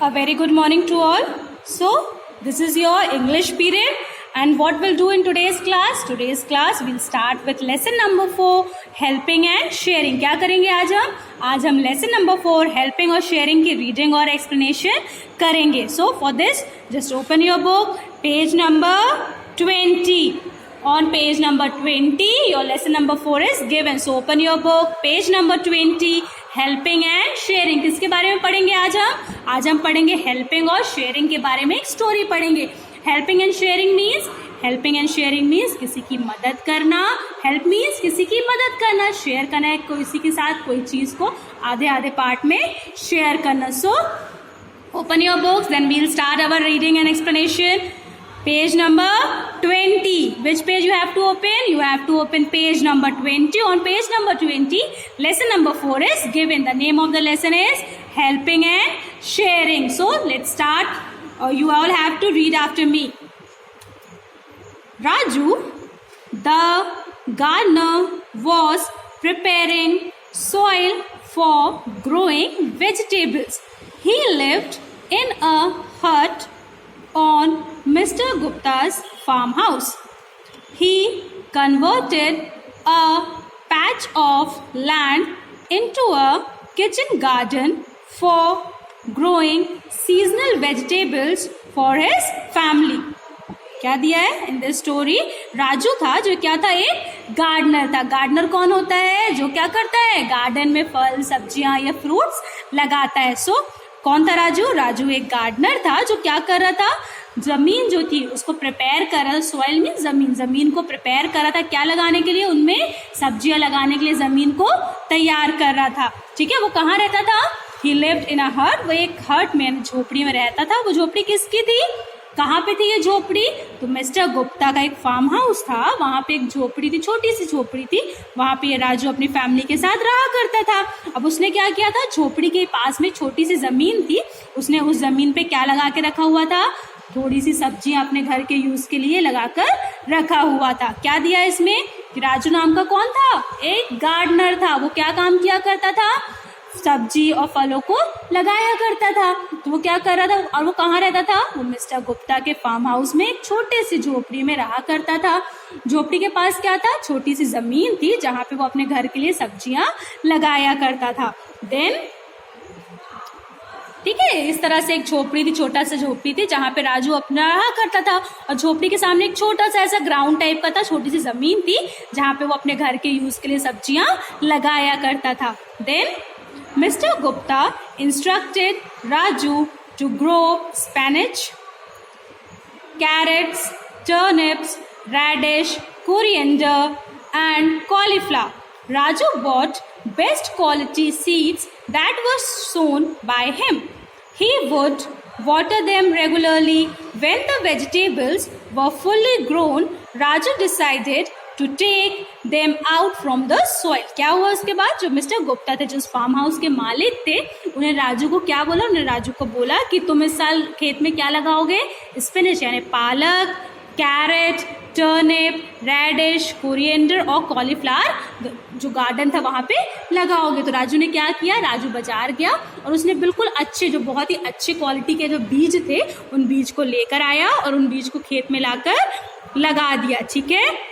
A very good morning to all. So, this is your English period, and what we'll do in today's class? Today's class we'll start with lesson number 4, helping and sharing. क्या करेंगे आज हम lesson number 4, helping और sharing की reading और explanation करेंगे. So, for this, just open your book, page number 20. On page number 20, your lesson number 4 is given. So, open your book, page number 20. Helping and sharing किसके बारे में पढ़ेंगे आज हम पढ़ेंगे हेल्पिंग और शेयरिंग के बारे में एक स्टोरी पढ़ेंगे. हेल्पिंग एंड शेयरिंग मीन्स किसी की मदद करना. हेल्प मीन्स किसी की मदद करना. शेयर करना है किसी के साथ कोई चीज को आधे आधे पार्ट में शेयर करना. So open your books, then we will start our reading and explanation. Page number 20. Which page you have to open? You have to open page number 20. On page number 20, lesson number 4 is given. The name of the lesson is helping and sharing. So let's start. You all have to read after me. Raju, the gardener, was preparing soil for growing vegetables. He lived in a hut on Mr. Gupta's farmhouse. He converted a patch of land into a kitchen garden for growing seasonal vegetables for his family. क्या दिया है in this story? Raju था जो क्या था, एक gardener था. Gardener कौन होता है? जो क्या करता है, गार्डन में फल सब्जियां या फ्रूट्स लगाता है. सो कौन था राजू एक गार्डनर था जो क्या कर रहा था, जमीन जो थी उसको प्रिपेयर कर रहा था. सॉइल मीन जमीन को प्रिपेयर कर रहा था क्या लगाने के लिए, उनमें सब्जियां लगाने के लिए जमीन को तैयार कर रहा था. ठीक है, वो कहाँ रहता था? ही लिव्ड इन अ हट. वो एक हट में, झोपड़ी में रहता था. वो झोपड़ी किसकी थी, कहाँ पे थी ये झोपड़ी? तो मिस्टर गुप्ता का एक फार्म हाउस था. वहां पे एक झोपड़ी थी, छोटी सी झोपड़ी थी. वहां पे ये राजू अपनी फैमिली के साथ रहा करता था. अब उसने क्या किया था, झोपड़ी के पास में छोटी सी जमीन थी. उसने उस जमीन पे क्या लगा के रखा हुआ था, थोड़ी सी सब्जियां अपने घर के यूज के लिए लगाकर रखा हुआ था. क्या दिया इसमें कि राजू नाम का कौन था, एक गार्डनर था. वो क्या काम किया करता था, सब्जी और फलों को लगाया करता था. तो वो क्या कर रहा था, और वो कहाँ रहता था, वो मिस्टर गुप्ता के फार्म हाउस में एक छोटे सी झोपड़ी में रहा करता था. झोपड़ी के पास क्या था, छोटी सी जमीन थी जहाँ पे वो अपने घर के लिए सब्जियां लगाया करता था. देन ठीक है, इस तरह से एक झोपड़ी थी, छोटा सा झोपड़ी थी जहाँ पे राजू अपना रहा करता था. और झोपड़ी के सामने एक छोटा सा ऐसा ग्राउंड टाइप का था, छोटी सी जमीन थी जहाँ पे वो अपने घर के यूज के लिए सब्जियां लगाया करता था. Then Mr. Gupta instructed Raju to grow spinach, carrots, turnips, radish, coriander, and cauliflower. Raju bought best quality seeds that were sown by him. He would water them regularly. When the vegetables were fully grown, Raju decided to take them out from the soil. क्या हुआ उसके बाद, जो mister Gupta थे, जो farm house के मालिक थे, उन्हें राजू को क्या बोला, उन्हें राजू को बोला कि तुम इस साल खेत में क्या लगाओगे, स्पिनच यानी पालक, कैरेट, टर्निप, रेडिश, कोरिएंडर और कॉलीफ्लावर जो गार्डन था वहां पे लगाओगे. तो राजू ने क्या किया, राजू बाजार गया और उसने बिल्कुल अच्छे, जो बहुत ही अच्छे क्वालिटी के जो बीज थे, उन बीज को लेकर आया और उन बीज को खेत में लाकर लगा दिया. ठीक है,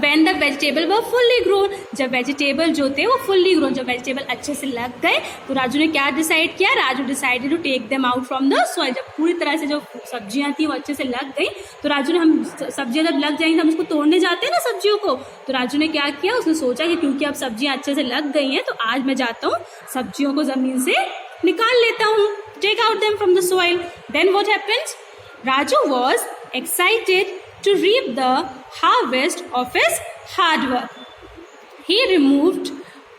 when the vegetable were fully grown, जब वेजिटेबल जो थे वो फुल्ली ग्रोन, जब वेजिटेबल अच्छे से लग गए तो राजू ने क्या डिसाइड किया, Raju decided to take them out from the soil. जब पूरी तरह से जो सब्जियां थी वो अच्छे से लग गई तो राजू ने, हम सब्जियां जब लग जाएंगी हम उसको तोड़ने जाते हैं ना सब्जियों को, तो राजू ने क्या किया, उसने सोचा कि क्योंकि अब सब्जियां अच्छे से लग गई हैं तो आज मैं जाता हूँ सब्जियों को जमीन से निकाल लेता हूँ, take out them from the soil. Then what happens, Raju was excited to reap the harvest of his hard work. He removed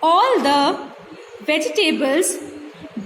all the vegetables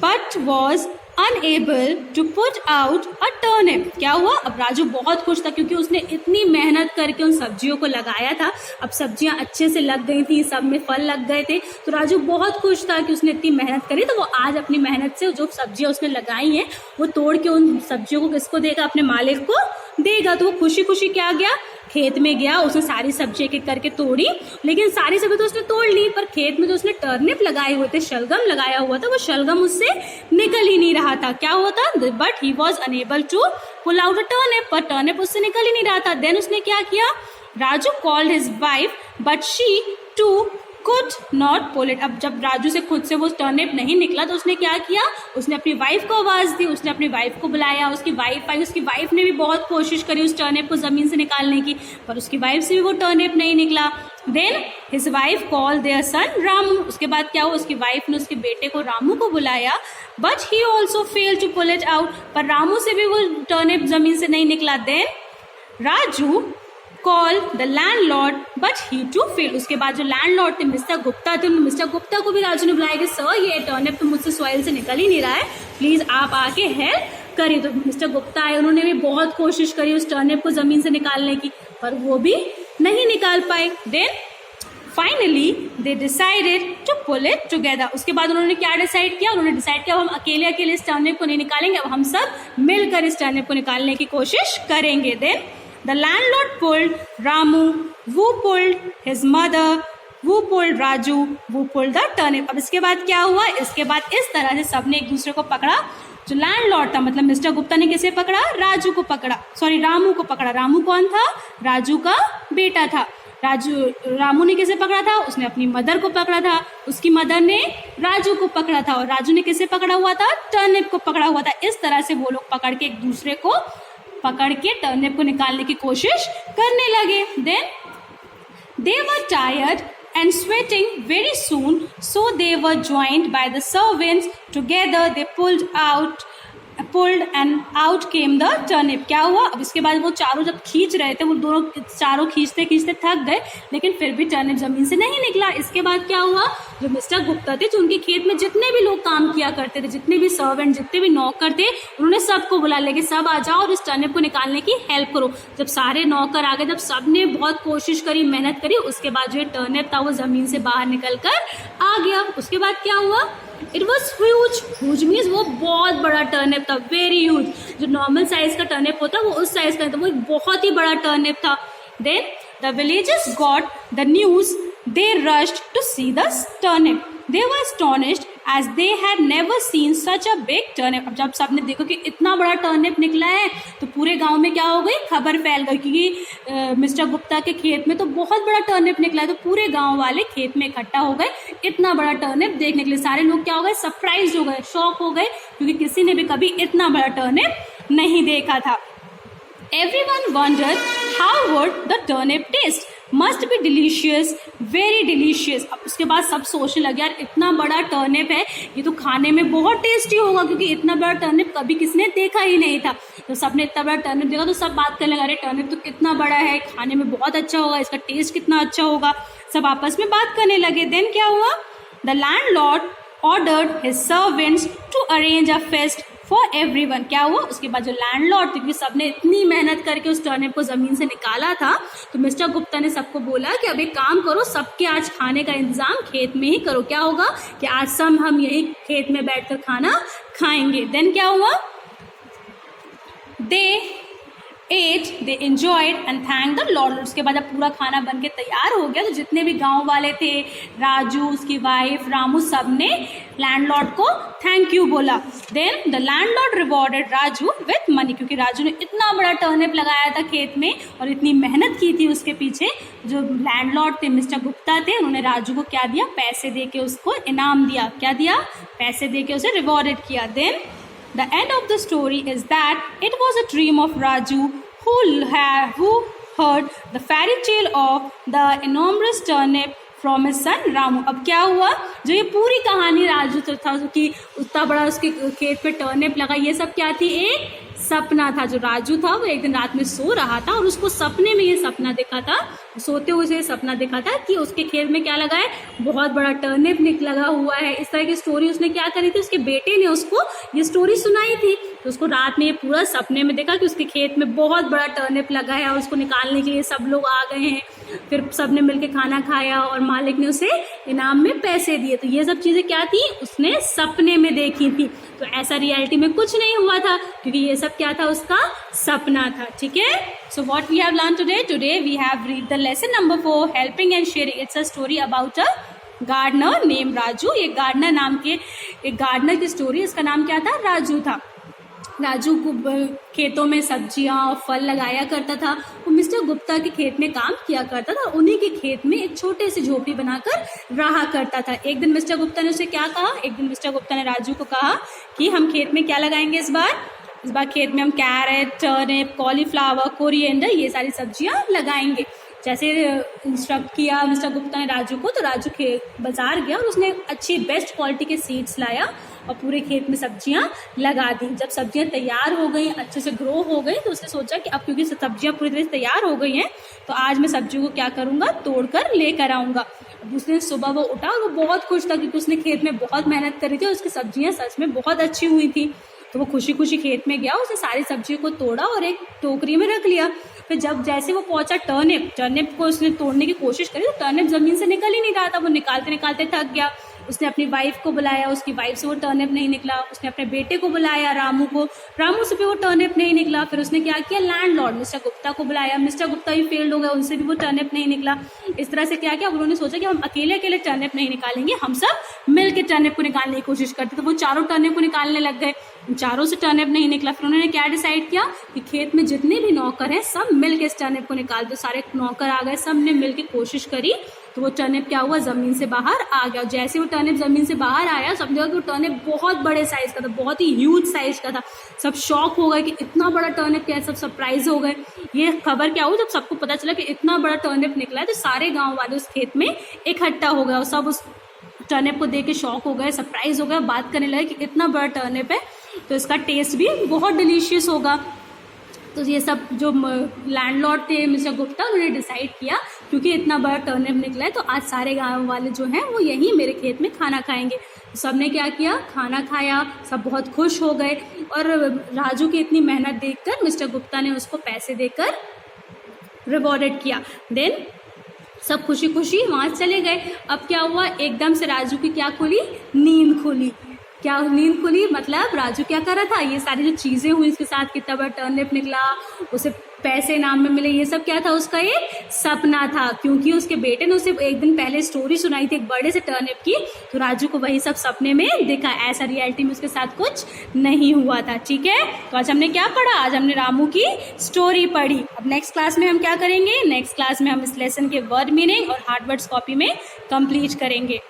but was unable to put out a turnip. क्या हुआ, अब राजू बहुत खुश था क्योंकि उसने इतनी मेहनत करके उन सब्जियों को लगाया था. अब सब्जियां अच्छे से लग गई थी, सब में फल लग गए थे, तो राजू बहुत खुश था कि उसने इतनी मेहनत करी. तो वो आज अपनी मेहनत से जो सब्जियां उसने लगाई हैं वो तोड़ के उन सब्जियों को किसको देगा, अपने मालिक को देगा. तो वो खुशी खुशी क्या गया, खेत में गया, उसने सारी सब्जी एक एक करके तोड़ी, लेकिन सारी सब्जी तो उसने तोड़ ली, पर खेत में जो उसने टर्निप लगाए हुए थे, शलगम लगाया हुआ था, वो शलगम उससे निकल ही नहीं रहा था। क्या हुआ था? But he was unable to pull out a turnip, पर टर्निप उससे निकल ही नहीं रहा था। देन उसने क्या किया? Raju called his wife but she too could not pull it. अब जब राजू से खुद से वो टर्निप नहीं निकला तो उसने क्या किया? उसने अपनी वाइफ को आवाज दी, उसने अपनी वाइफ को बुलाया, उसकी वाइफ आई, उसकी वाइफ ने भी बहुत कोशिश करी उस टर्निप को जमीन से निकालने की, पर उसकी वाइफ से भी वो टर्निप नहीं निकला। Then his wife call their son Ramu, उसके बाद क्या हुआ? उसकी वाइफ ने उसके बेटे को रामू को बुलाया, but he also fail to pull it out, पर रामू से भी वो टर्निप जमीन से नहीं निकला। Then Raju call the landlord but he too fail, उसके बाद जो लैंडलॉर्ड थे मिस्टर गुप्ता थे, मिस्टर गुप्ता को भी राजू ने बुलाया कि सर ये टर्निप तो मुझसे सॉइल से निकल ही नहीं रहा है, प्लीज आप आके हेल्प करिए। तो मिस्टर गुप्ता आए, उन्होंने भी बहुत कोशिश करी उस टर्निप को जमीन से निकालने की, पर वो भी नहीं निकाल पाए। Then finally they decided to pull it together, उसके बाद उन्होंने क्या डिसाइड किया? उन्होंने डिसाइड किया हम अकेले अकेले इस टर्निप को नहीं निकालेंगे, अब हम सब मिलकर इस टर्निप को निकालने की कोशिश करेंगे। Then the landlord pulled Ramu, who pulled his mother, who pulled Raju, who pulled the turnip। अब इसके बाद क्या हुआ? इसके बाद इस तरह से सबने एक दूसरे को पकड़ा। जो लैंडलॉर्ड था, मतलब मिस्टर गुप्ता ने किसे पकड़ा? राजू को पकड़ा, सॉरी रामू को पकड़ा। रामू कौन था? राजू का बेटा था। रामू ने किसे पकड़ा था? उसने अपनी मदर को पकड़ा था, उसकी मदर ने राजू को पकड़ा था, और राजू ने किसे पकड़ा हुआ था? टर्निप को पकड़ा हुआ था। इस तरह से वो लोग पकड़ के एक दूसरे को पकड़ के टर्निप को निकालने की कोशिश करने लगे। Then they were tired and sweating very soon, so they were joined by the servants. Together they pulled and out came the turnip। क्या हुआ? अब इसके बाद वो चारों जब खींच रहे थे, वो दोनों चारों खींचते खींचते थक गए, लेकिन फिर भी टर्निप जमीन से नहीं निकला। इसके बाद क्या हुआ? जो मिस्टर गुप्ता थे, जो उनके खेत में जितने भी लोग काम किया करते थे, जितने भी सर्वेंट, जितने भी नौकर थे, उन्होंने सबको बुला लिया कि सब आ जाओ और इस टर्निप को निकालने की हेल्प करो। जब सारे नौकर आ गए, जब सबने बहुत कोशिश करी, मेहनत करी, उसके बाद जो टर्निप था वो जमीन से बाहर निकल कर आ गया। उसके बाद क्या हुआ? It was huge. Huge means वो बहुत बड़ा टर्निप था, वेरी ह्यूज। जो नॉर्मल साइज का टर्निप होता है वो उस साइज का था, वो एक बहुत ही बड़ा टर्निप था। Then the villagers got the news, they rushed to see the turnip, they were astonished as they had never seen such a big turnip. अब जब सबने देखो कि इतना बड़ा टर्निप निकला है, तो पूरे गांव में क्या हो गई? खबर फैल गई, क्योंकि मिस्टर गुप्ता के खेत में तो बहुत बड़ा टर्निप निकला है, तो पूरे गांव वाले खेत में इकट्ठा हो गए इतना बड़ा टर्निप देखने के लिए। सारे लोग क्या हो गए? सरप्राइज हो गए, शॉक हो गए, क्योंकि किसी ने भी कभी इतना बड़ा टर्निप नहीं देखा था। Everyone wondered how would the turnip taste? Must be delicious, very delicious। अब उसके बाद सब सोचने लगे यार इतना बड़ा टर्निप है, ये तो खाने में बहुत टेस्टी होगा, क्योंकि इतना बड़ा टर्निप कभी किसी ने देखा ही नहीं था। तो सबने इतना बड़ा टर्निप देखा तो सब बात करने लगे, अरे टर्निप तो कितना बड़ा है, खाने में बहुत अच्छा होगा, इसका टेस्ट कितना अच्छा होगा, सब आपस में बात करने लगे। देन क्या हुआ? The landlord ordered his servants to arrange a feast for everyone। क्या हुआ? उसके बाद जो लैंडलॉर्ड थे, क्योंकि सबने इतनी मेहनत करके उस टर्निप को जमीन से निकाला था, तो मिस्टर गुप्ता ने सबको बोला कि अब एक काम करो, सबके आज खाने का इंतजाम खेत में ही करो। क्या होगा? कि आज सब हम यही खेत में बैठकर खाना खाएंगे। देन क्या हुआ? दे ate, they enjoyed and thanked the Lord। उसके बाद जब पूरा खाना बन के तैयार हो गया, तो जितने भी गांव वाले थे, राजू, उसकी वाइफ, रामू, सब ने लैंडलॉर्ड को थैंक यू बोला। Then the landlord rewarded Raju with money, क्योंकि राजू ने इतना बड़ा टर्निप लगाया था खेत में और इतनी मेहनत की थी उसके पीछे। जो लैंडलॉर्ड थे, मिस्टर गुप्ता थे, उन्होंने राजू को क्या दिया? पैसे दे के उसको इनाम दिया। क्या दिया? पैसे दे के उसे रिवॉर्डेड किया। Then the end of the story is that it was a dream of Raju who heard the fairy tale of the enormous turnip from his son Ramu। अब क्या हुआ? जो ये पूरी कहानी राजू था कि उतना बड़ा उसके खेत पे टर्निप लगा, ये सब क्या थी? एक सपना था। जो राजू था वो एक दिन रात में सो रहा था और उसको सपने में ये सपना देखा था, सोते हुए उसे सपना देखा था कि उसके खेत में क्या लगा है? बहुत बड़ा टर्निप लगा हुआ है। इस तरह की स्टोरी उसने क्या करी थी? उसके बेटे ने उसको ये स्टोरी सुनाई थी। तो उसको रात में ये पूरा सपने में देखा कि उसके खेत में बहुत बड़ा टर्निप लगा है और उसको निकालने के लिए सब लोग आ गए हैं। फिर सबने मिलके खाना खाया और मालिक ने उसे इनाम में पैसे दिए। तो ये सब चीज़ें क्या थी, उसने सपने में देखी थी। तो ऐसा रियलिटी में कुछ नहीं हुआ था, क्योंकि ये सब क्या था, उसका सपना था। ठीक है, so what we have learn today we have read the lesson number 4 helping and sharing. It's a story about a gardener name Raju. ये गार्डनर नाम के एक गार्डनर की स्टोरी, इसका नाम क्या था, राजू था। राजू खेतों में सब्जियां और फल लगाया करता था। वो मिस्टर गुप्ता के खेत में काम किया करता था। उन्हीं के खेत में एक छोटे से झोपड़ी बनाकर रहा करता था। एक दिन मिस्टर गुप्ता ने उसे क्या कहा, एक दिन मिस्टर गुप्ता ने राजू को कहा कि हम खेत में क्या लगाएंगे इस बार खेत में हम कैरेट, टर्निप, कॉलीफ्लावर, कोरिएंडर ये सारी सब्जियां लगाएंगे। जैसे इंस्ट्रक्ट किया मिस्टर गुप्ता ने राजू को, तो राजू बाजार गया और उसने अच्छी बेस्ट क्वालिटी के सीड्स लाया और पूरे खेत में सब्जियां लगा दी। जब सब्जियां तैयार हो गई, अच्छे से ग्रो हो गई, तो उसने सोचा कि अब क्योंकि सब्जियां पूरी तरह से तैयार हो गई हैं, तो आज मैं सब्जियों को क्या करूंगा, तोड़कर लेकर आऊंगा। दूसरे दिन सुबह वो उठा और वो बहुत खुश था, क्योंकि उसने खेत में बहुत मेहनत करी थी और उसकी सब्जियां सच में बहुत अच्छी हुई थी। तो वो खुशी खुशी खेत में गया, उसने सारी सब्जियों को तोड़ा और एक टोकरी में रख लिया। फिर जैसे वो पहुंचा टर्निप को उसने तोड़ने की कोशिश करी, तो टर्निप जमीन से निकल ही नहीं रहा था। वो निकालते निकालते थक गया। उसने अपनी वाइफ को बुलाया, उसकी वाइफ से वो टर्निप नहीं निकला। उसने अपने बेटे को बुलाया, रामू को, रामू से भी वो टर्निप नहीं निकला। फिर उसने क्या किया, लैंडलॉर्ड मिस्टर गुप्ता को बुलाया, मिस्टर गुप्ता भी फेल्ड हो गया, उनसे भी वो टर्निप नहीं निकला। इस तरह से क्या किया, उन्होंने सोचा कि हम अकेले अकेले टर्निप नहीं निकालेंगे, हम सब मिल के टर्निप को निकालने की कोशिश करते। तो वो चारों टर्निप को निकालने लग गए, चारों से टर्निप नहीं निकला। फिर उन्होंने क्या डिसाइड किया कि खेत में जितने भी नौकर हैं सब मिल के इस टर्निप को निकाल दो। सारे नौकर आ गए, सब ने मिल के कोशिश करी, तो वो टर्निप क्या हुआ, जमीन से बाहर आ गया। जैसे वो टर्निप जमीन से बाहर आया, समझो कि वो टर्निप बहुत बड़े साइज का था, बहुत ही ह्यूज साइज का था। सब शॉक हो गए कि इतना बड़ा टर्निप क्या है, सब सरप्राइज हो गए। ये खबर क्या हुई, जब सबको पता चला कि इतना बड़ा टर्निप निकला है, तो सारे गाँव वाले उस खेत में इकट्ठा हो गए और सब उस टर्निप को देख के शॉक हो गए, सरप्राइज हो गए, बात करने लगे कि इतना बड़ा टर्निप है तो इसका टेस्ट भी बहुत डिलीशियस होगा। तो ये सब जो लैंडलॉर्ड थे मिस्टर गुप्ता, उन्होंने डिसाइड किया क्योंकि इतना बड़ा टर्निप निकला है तो आज सारे गांव वाले जो हैं वो यहीं मेरे खेत में खाना खाएंगे। तो सब ने क्या किया, खाना खाया, सब बहुत खुश हो गए। और राजू की इतनी मेहनत देखकर मिस्टर गुप्ता ने उसको पैसे देकर रिवॉर्डेड किया। देन सब खुशी खुशी वहाँ चले गए। अब क्या हुआ, एकदम से राजू की क्या खुली, नींद खुली। क्या नींद खुली, मतलब राजू क्या कर रहा था, ये सारी जो चीज़ें हुई इसके साथ, कितना बड़ा टर्निप निकला, उसे पैसे इनाम में मिले, ये सब क्या था, उसका एक सपना था। क्योंकि उसके बेटे ने उसे एक दिन पहले स्टोरी सुनाई थी एक बड़े से टर्निप की, तो राजू को वही सब सपने में देखा। ऐसा रियलिटी में उसके साथ कुछ नहीं हुआ था। ठीक है, तो आज हमने क्या पढ़ा, आज हमने रामू की स्टोरी पढ़ी। अब नेक्स्ट क्लास में हम क्या करेंगे, नेक्स्ट क्लास में हम इस लेसन के वर्ड मीनिंग और हार्ड वर्ड्स कॉपी में कंप्लीट करेंगे।